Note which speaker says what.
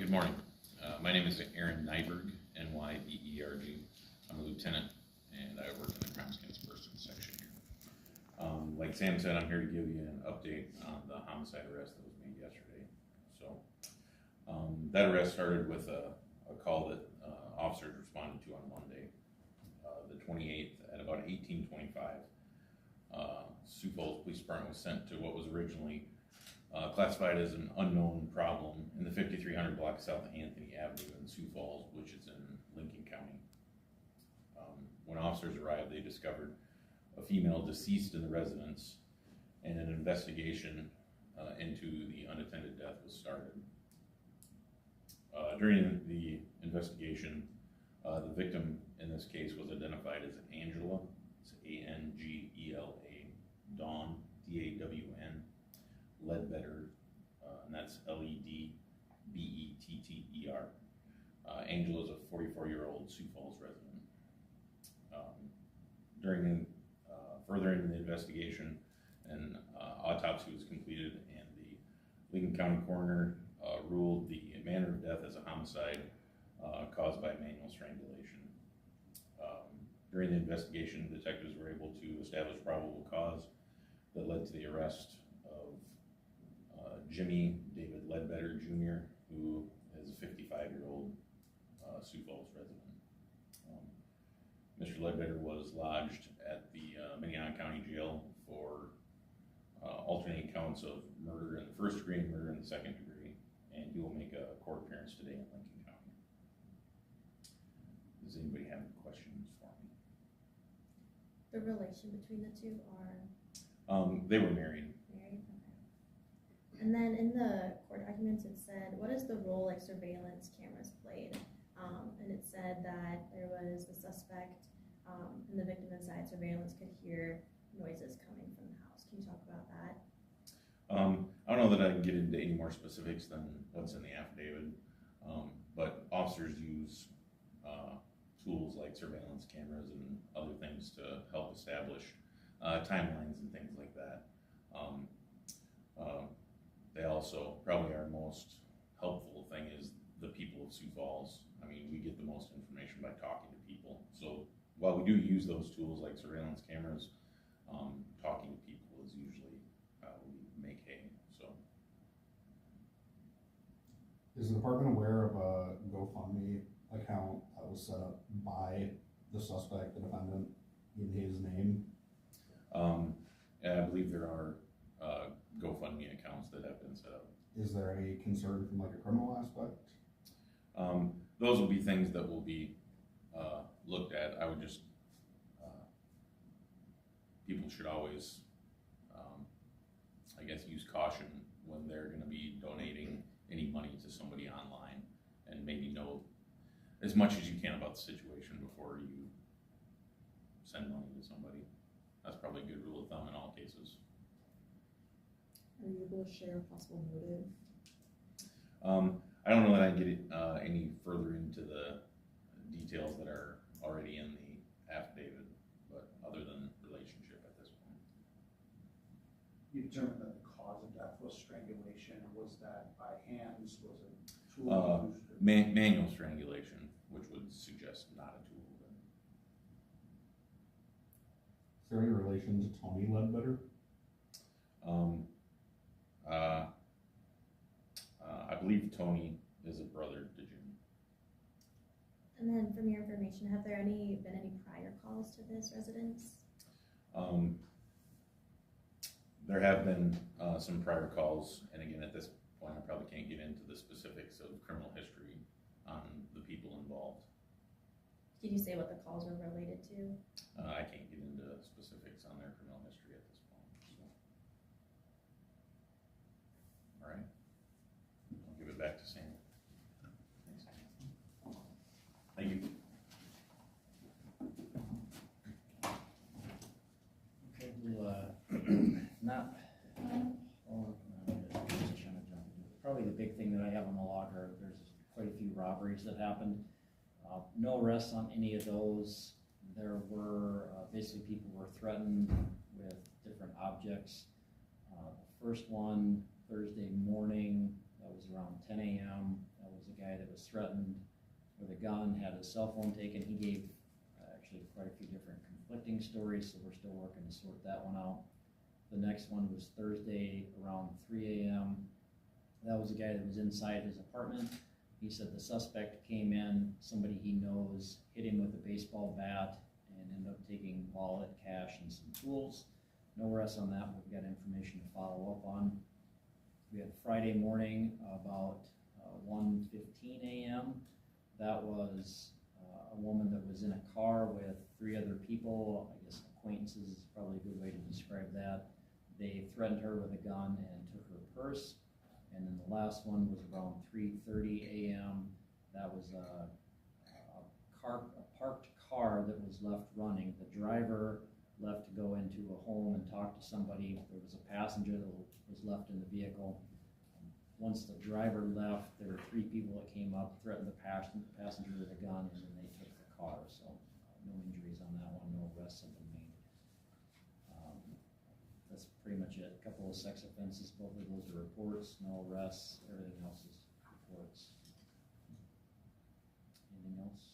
Speaker 1: Good morning. My name is Aaron Nyberg, Nyberg. I'm a lieutenant, and I work in the Crimes Against Persons section here. Like Sam said, I'm here to give you an update on the homicide arrest that was made yesterday. So, that arrest started with a call that officers responded to on Monday, the 28th, at about 18:25. Sioux Falls Police Department was sent to what was originally classified as an unknown problem in the 5300 block South Anthony Avenue in Sioux Falls, which is in Lincoln County. When officers arrived, they discovered a female deceased in the residence, and an investigation into the unattended death was started. During the investigation, the victim in this case was identified as Angela. It's Angela, Dawn, Dawn, Ledbetter, and that's Ledbetter. Angela is a 44-year-old Sioux Falls resident. Further into the investigation, an autopsy was completed, and the Lincoln County coroner ruled the manner of death as a homicide caused by manual strangulation. During the investigation, detectives were able to establish probable cause that led to the arrest of Jimmy David Ledbetter Jr., who is a 55-year-old Sioux Falls resident. Mr. Ledbetter was lodged at the Minnehaha County Jail for alternating counts of murder in the first degree and murder in the second degree, and he will make a court appearance today in Lincoln County. Does anybody have any questions for me?
Speaker 2: The relation between the two are?
Speaker 1: They were married.
Speaker 2: Married? Okay. And then in the court documents it said, what is the role like surveillance cameras played? And it said that there was a suspect and the victim inside surveillance could hear noises coming from the house. Can you talk about that?
Speaker 1: I don't know that I can get into any more specifics than what's in the affidavit, but officers use tools like surveillance cameras and other things to help establish timelines and things like that. They also, probably our most helpful thing is the people of Sioux Falls. I mean, we get the most information by talking to people. So while we do use those tools like surveillance cameras, talking to people is usually how we make hay. So,
Speaker 3: is the department aware of a GoFundMe account that was set up by the suspect, the defendant, in his name?
Speaker 1: I believe there are GoFundMe accounts that have been set up.
Speaker 3: Is there any concern from like a criminal aspect?
Speaker 1: Those will be things that will be looked at. I would just, people should always, I guess, use caution when they're going to be donating any money to somebody online, and maybe know as much as you can about the situation before you send money to somebody. That's probably a good rule of thumb in all cases.
Speaker 4: Are you able to share a possible motive?
Speaker 1: I don't know that I can get any further into the details that are already in the affidavit, but other than relationship at this point.
Speaker 5: You determined that the cause of death was strangulation. Was that by hands? Was it tool used?
Speaker 1: Manual strangulation, which would suggest not a tool.
Speaker 3: Is there any relation to Tony Ledbetter?
Speaker 1: I believe Tony is a brother to Jimmy.
Speaker 2: And then from your information, have there been any prior calls to this residence?
Speaker 1: There have been some prior calls, and again, at this point, I probably can't get into the specifics of criminal history on the people involved.
Speaker 2: Can you say what the calls were related to?
Speaker 1: I can't get into specifics on their criminal history at this point. So. All right. I'll give it back to Sam. Thanks. Thank you.
Speaker 6: Okay, we'll not. Probably the big thing that I have on the log are there's quite a few robberies that happened. No arrests on any of those. There were basically people were threatened with different objects. The first one Thursday morning, that was around 10 a.m. That was was a guy that was threatened with a gun, had his cell phone taken. He gave actually quite a few different conflicting stories, so we're still working to sort that one out. The next one was Thursday around 3 a.m. That was a guy that was inside his apartment. He said the suspect came in, somebody he knows hit him with a baseball bat and ended up taking wallet, cash, and some tools. No arrests on that, but we've got information to follow up on. We had Friday morning about 1:15 a.m. That was a woman that was in a car with 3 other people, I guess acquaintances is probably a good way to describe that. They threatened her with a gun and took her purse. And then the last one was around 3:30 a.m. That was a parked car that was left running. The driver left to go into a home and talk to somebody. There was a passenger that was left in the vehicle. Once the driver left, there were 3 people that came up, threatened the passenger with a gun, and then they took the car. So no injuries on that one, no arrests have been made. That's pretty much it. A couple of sex offenses, both of those are reports, no arrests, everything else is reports. Anything else?